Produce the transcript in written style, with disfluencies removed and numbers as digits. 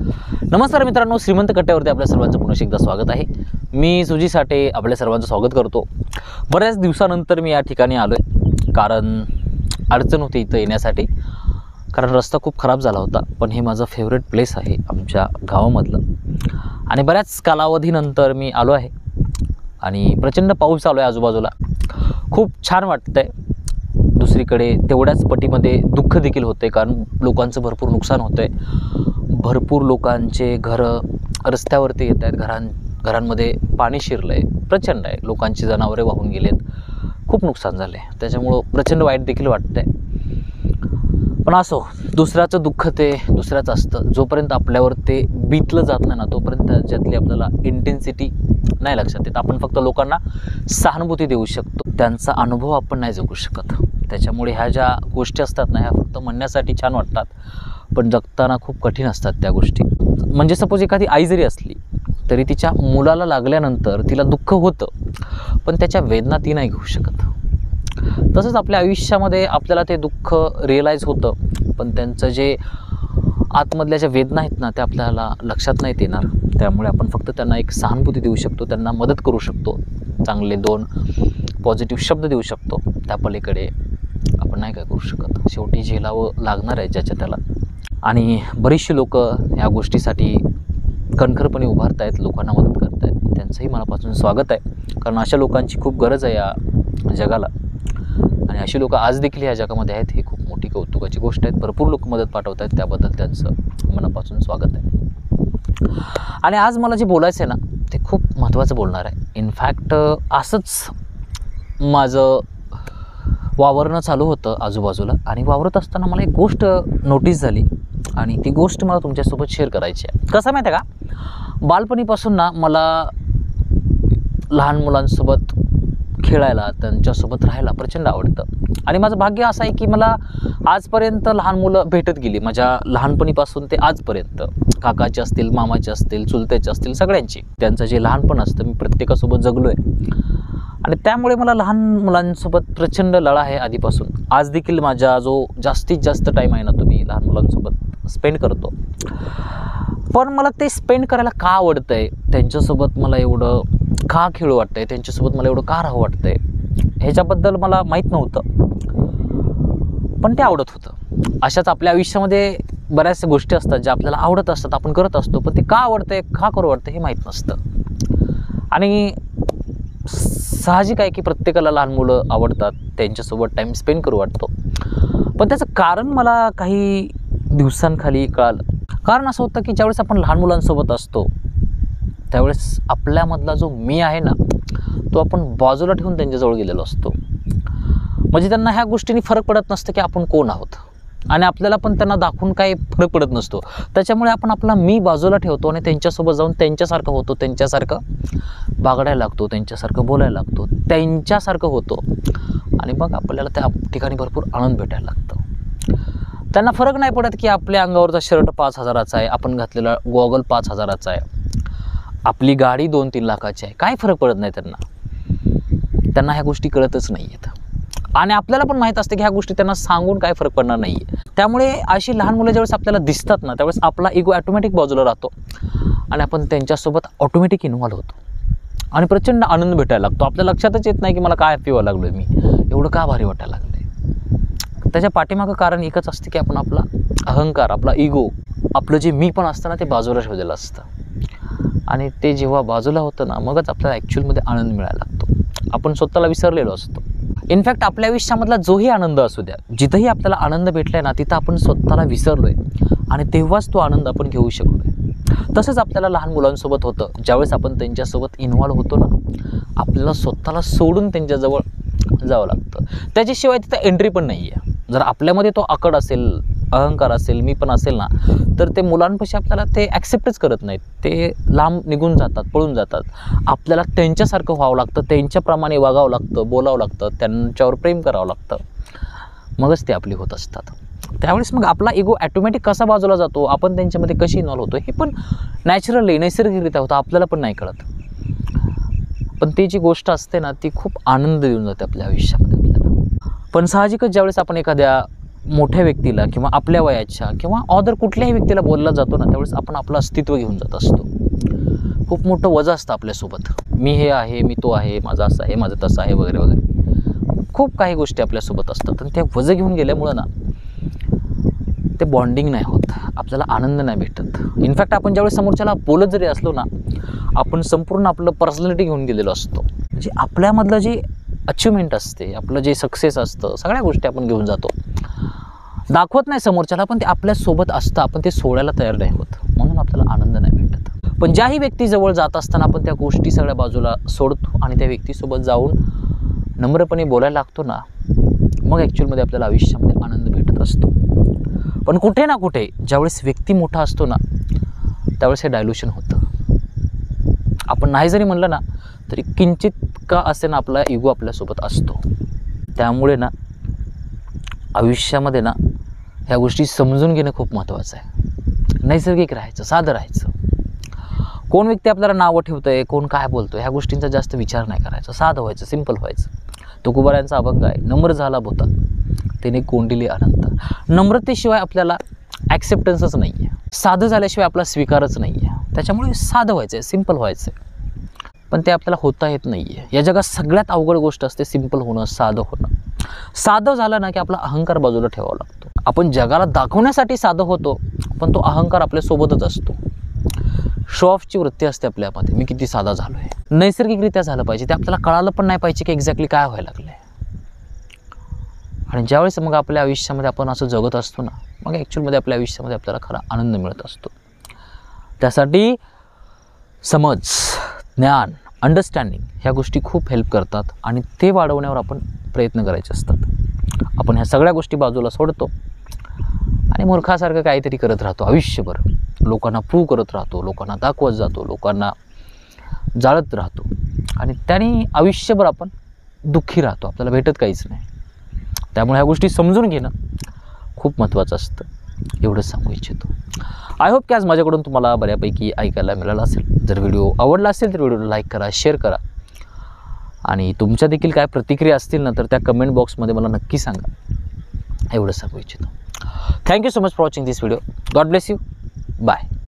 नमस्कार मित्रांनो, श्रीमंत कट्ट्यावरती आपल्या सर्वांचं पुन्हा एकदा स्वागत आहे। मी सुजी साठे आपल्या सर्वांचं स्वागत करतो। बऱ्याच दिवसानंतर मी या ठिकाणी आलोय, कारण अडचण होती इथं येण्यासाठी, कारण रस्ता खूप खराब झाला होता। पण हे माझं फेवरेट प्लेस आहे आमच्या गावामधलं, आणि बऱ्याच कालावधीनंतर मी आलो आहे आणि प्रचंड पाऊस चालू आहे आजूबाजूला। खूप छान वाटतंय। दुसरीकडे तेवढ्याच पटीमध्ये दुःख देखील होते, कारण लोकांचं भरपूर नुकसान होतंय। भरपूर लोकांचे घरं रस्त्यावरती येत आहेत, घरांमध्ये पाणी शिरलंय, प्रचंड आहे। लोकांची जनावरे वाहून गेलेत, खूप नुकसान झाले, त्याच्यामुळं प्रचंड वाईट देखील वाटतंय। पण असो, दुसऱ्याचं दुःख ते दुसऱ्याचं असतं। जोपर्यंत आपल्यावर ते बीतलं जात नाही ना, तोपर्यंत त्याच्यातली आपल्याला इंटेन्सिटी नाही लक्षात येत। आपण फक्त लोकांना सहानुभूती देऊ शकतो, त्यांचा अनुभव आपण नाही जगू शकत। त्याच्यामुळे ह्या ज्या गोष्टी असतात ना, ह्या फक्त म्हणण्यासाठी छान वाटतात, पण जगताना खूप कठीण असतात त्या गोष्टी। म्हणजे सपोज एखादी आई जरी असली तरी तिच्या मुलाला लागल्यानंतर तिला दुःख होतं, पण त्याच्या वेदना ती नाही घेऊ शकत। तसंच आपल्या आयुष्यामध्ये आपल्याला ते दुःख रिअलाईज होतं, पण त्यांचं जे आतमधल्या ज्या वेदना आहेत ना, त्या आपल्याला लक्षात नाहीत येणार। त्यामुळे आपण फक्त त्यांना एक सहानुभूती देऊ शकतो, त्यांना मदत करू शकतो, चांगले 2 पॉझिटिव्ह शब्द देऊ शकतो। त्या पलीकडे आपण नाही काय करू शकत। शेवटी झेलावं लागणार आहे ज्याच्या त्याला। आणि बरीचशी लोक या गोष्टीसाठी कणखरपणे उभारत आहेत, लोकांना मदत करत आहेत, त्यांचंही मनापासून स्वागत आहे। कारण अशा लोकांची खूप गरज आहे या जगाला, आणि अशी लोक आज देखील या जगामध्ये आहेत, ही खूप मोठी कौतुकाची गोष्ट आहे। भरपूर लोक मदत पाठवत आहेत, त्याबद्दल त्यांचं मनापासून स्वागत आहे। आणि आज मला जे बोलायचं आहे ना, ते खूप महत्त्वाचं बोलणार आहे। इनफॅक्ट असंच माझं वावरणं चालू होतं आजूबाजूला, आणि वावरत असताना मला एक गोष्ट नोटीस झाली, आणि ती गोष्ट मला तुमच्यासोबत शेअर करायची आहे। कसं माहिती आहे का, बालपणीपासून ना मला लहान मुलांसोबत खेळायला, त्यांच्यासोबत राहायला प्रचंड आवडतं। आणि माझं भाग्य असं आहे की मला आजपर्यंत लहान मुलं भेटत गेली, माझ्या लहानपणीपासून ते आजपर्यंत। काकाचे असतील, मामाचे असतील, चुलत्याचे असतील, सगळ्यांची त्यांचं जे लहानपण असतं मी प्रत्येकासोबत जगलो आहे। आणि त्यामुळे मला लहान मुलांसोबत प्रचंड लळा आहे आधीपासून। आज देखील माझा जो जास्तीत जास्त टाईम आहे ना, तो मी लहान मुलांसोबत स्पेंड करतो। पण मला ते स्पेंड करायला का आवडतं आहे, त्यांच्यासोबत मला एवढं का खेळू वाटतं आहे, त्यांच्यासोबत मला एवढं का राहू वाटतं आहे, ह्याच्याबद्दल मला माहीत नव्हतं, पण ते आवडत होतं। अशाच आपल्या आयुष्यामध्ये बऱ्याचशा गोष्टी असतात ज्या आपल्याला आवडत असतात, आपण करत असतो, पण ते का आवडतं आहे, का करू वाटतं हे माहीत नसतं। आणि साहजिक आहे की प्रत्येकाला लहान मुलं आवडतात, त्यांच्यासोबत टाईम स्पेंड करू वाटतो। पण त्याचं कारण मला काही दिवसांखाली कळालं। कारण असं होतं की ज्यावेळेस आपण लहान मुलांसोबत असतो, त्यावेळेस आपल्यामधला जो मी आहे ना, तो आपण बाजूला ठेवून त्यांच्याजवळ गेलेलो असतो। म्हणजे त्यांना ह्या गोष्टींनी फरक पडत नसतं की आपण कोण आहोत, आणि आपल्याला पण त्यांना दाखवून काही फरक पडत नसतो। त्याच्यामुळे आपण आपला मी बाजूला ठेवतो आणि त्यांच्यासोबत जाऊन त्यांच्यासारखं होतो, त्यांच्यासारखं बागडायला लागतो, त्यांच्यासारखं बोलायला लागतो, त्यांच्यासारखं होतो, आणि मग आपल्याला त्या ठिकाणी भरपूर आनंद भेटायला लागतो। त्यांना फरक नाही पडत की आपल्या अंगावरचा शर्ट 5,000चा आहे, आपण घातलेला गॉगल 5,000चा आहे, आपली गाडी 2-3 लाखाची आहे, काय फरक पडत नाही त्यांना ह्या गोष्टी कळतच नाही आहेत। आणि आपल्याला पण माहीत असते की ह्या गोष्टी त्यांना सांगून काय फरक पडणार नाही आहे। त्यामुळे अशी लहान मुलं ज्यावेळेस आपल्याला दिसतात ना, त्यावेळेस आपला इगो ऑटोमॅटिक बाजूला राहतो, आणि आपण त्यांच्यासोबत ऑटोमॅटिक इन्व्हॉल्व होतो, आणि प्रचंड आनंद भेटायला लागतो। आपल्या लक्षातच येत नाही की मला काय हॅपी व्हायला लागलो, मी एवढं का भारी वाटायला लागलं। त्याच्या पाठीमागं कारण एकच असते की आपण आपला अहंकार, आपला इगो, आपलं जे मी पण असतं ना, ते बाजूला ठेवलेलं असतं, आणि ते जेव्हा बाजूला होतं ना, मगच आपल्याला ॲक्च्युअलमध्ये आनंद मिळायला लागतो। आपण स्वतःला विसरलेलो असतो। इनफॅक्ट आपल्या आयुष्यामधला जोही आनंद असू द्या, जिथंही आपल्याला आनंद भेटलाय ना, तिथं आपण स्वतःला विसरलोय, आणि तेव्हाच तो आनंद आपण घेऊ शकलोय। तसंच आपल्याला लहान मुलांसोबत होतं, ज्यावेळेस आपण त्यांच्यासोबत इन्व्हॉल्व होतो ना, आपल्याला स्वतःला सोडून त्यांच्याजवळ जावं लागतं। त्याच्याशिवाय तिथं एंट्री पण नाही आहे। जर आपल्यामध्ये तो आकड असेल, अहंकार असेल, मी पण असेल ना, तर ते मुलांपाशी आपल्याला ते ॲक्सेप्टच करत नाहीत, ते लांब निघून जातात, पळून जातात। आपल्याला त्यांच्यासारखं व्हावं लागतं, त्यांच्याप्रमाणे वागावं लागतं, बोलावं लागतं, त्यांच्यावर प्रेम करावं लागतं, मगच ते आपली होत असतात। त्यावेळेस मग आपला इगो ॲटोमॅटिक कसा बाजूला जातो, आपण त्यांच्यामध्ये कशी इन्व्हॉल्व होतो, हे पण नॅचरली, नैसर्गिकरित्या होतं, आपल्याला पण नाही कळत। पण ती जी गोष्ट असते ना, ती खूप आनंद देऊन जाते आपल्या आयुष्यामध्ये आपल्याला। पण साहजिकच ज्यावेळेस आपण एखाद्या मोठ्या व्यक्तीला किंवा आपल्या वयाच्या किंवा अदर कुठल्याही व्यक्तीला बोलला जातो ना, त्यावेळेस आपण आपलं अस्तित्व घेऊन जात असतो. खूप मोठं वजन असतं आपल्यासोबत. मी हे आहे, मी तो आहे, माझं असं आहे, माझं तसं आहे वगैरे वगैरे. खूप काही गोष्टी आपल्यासोबत असतात आणि त्या वजन घेऊन गेल्यामुळं ना ते बॉन्डिंग नाही होत, आपल्याला आनंद नाही भेटत. इनफॅक्ट आपण ज्यावेळेस समोरच्याला बोलत जरी असलो ना, आपण संपूर्ण आपलं पर्सनॅलिटी घेऊन गेलेलो असतो. म्हणजे आपल्यामधलं जे अचिव्हमेंट असते, आपलं जे सक्सेस असतं, सगळ्या गोष्टी आपण घेऊन जातो. दाखवत नाही समोरच्याला, पण ते आपल्यासोबत असतं, आपण ते सोडायला तयार नाही होत, म्हणून आपल्याला आनंद नाही भेटत. पण ज्याही व्यक्तीजवळ जात असताना आपण त्या गोष्टी सगळ्या बाजूला सोडतो आणि त्या व्यक्तीसोबत जाऊन नम्रपणे बोलायला लागतो ना, मग ॲक्च्युअलमध्ये आपल्याला आयुष्यामध्ये आनंद भेटत असतो. पण कुठे ना कुठे ज्यावेळेस व्यक्ती मोठा असतो ना, त्यावेळेस हे डायल्युशन होतं. आपण नाही जरी म्हणलं ना, तरी किंचित का असे ना आपला इगो आपल्यासोबत असतो. त्यामुळे ना आयुष्यामध्ये ना ह्या गोष्टी समजून घेणं खूप महत्त्वाचं आहे. नैसर्गिक राहायचं, साधं राहायचं. कोण व्यक्ती आपल्याला नावं ठेवतं आहे, कोण काय बोलतो आहे, ह्या गोष्टींचा जास्त विचार नाही करायचा. साधं व्हायचं, सिंपल व्हायचं. तुकोबारायांचा अभंग आहे, नम्र झाला भोता त्याने कोंडिली अनंत. नम्रतेशिवाय आपल्याला ॲक्सेप्टन्सच नाही आहे. साधं झाल्याशिवाय आपला स्वीकारच नाही आहे. त्याच्यामुळे साधं व्हायचं आहे, सिंपल व्हायचं आहे. पण ते आपल्याला होता येत नाही आहे. या जगात सगळ्यात अवघड गोष्ट असते सिंपल होणं, साधं होणं. साधं झालं ना की आपला अहंकार बाजूला ठेवावा लागतो. आपण जगाला दाखवण्यासाठी साधं होतो, पण तो अहंकार आपल्यासोबतच असतो. शो ऑफची वृत्ती असते आपल्यामध्ये, मी किती साधा झालो आहे. नैसर्गिकरित्या झालं पाहिजे, ते आपल्याला कळालं पण नाही पाहिजे की एक्झॅक्टली काय व्हायला लागलं आहे. आणि ज्यावेळेस मग आपल्या आयुष्यामध्ये आपण असं जगत असतो ना, मग ॲक्च्युअलमध्ये आपल्या आयुष्यामध्ये आपल्याला खरा आनंद मिळत असतो. त्यासाठी समज, ज्ञान, अंडरस्टँडिंग ह्या गोष्टी खूप हेल्प करतात आणि ते वाढवण्यावर आपण प्रयत्न करायचे असतात. आपण ह्या सगळ्या गोष्टी बाजूला सोडतो आणि मूर्खासारखं काहीतरी करत राहतो आयुष्यभर. लोकांना प्रूव्ह करत राहतो, लोकांना दाखवत जातो, लोकांना जाळत राहतो आणि त्याने आयुष्यभर आपण दुःखी राहतो, आपल्याला भेटत काहीच नाही. त्यामुळे ह्या गोष्टी समजून घेणं खूप महत्त्वाचं असतं, एवढंच सांगू इच्छितो. आय होप की आज माझ्याकडून तुम्हाला बऱ्यापैकी ऐकायला मिळालं असेल. जर व्हिडिओ आवडला असेल तर व्हिडिओला लाईक करा, शेअर करा आणि तुमच्या देखील काय प्रतिक्रिया असतील ना, तर त्या कमेंट बॉक्समध्ये मला नक्की सांगा, एवढंच सांगू इच्छितो. Thank you so much for watching this video. God bless you. Bye.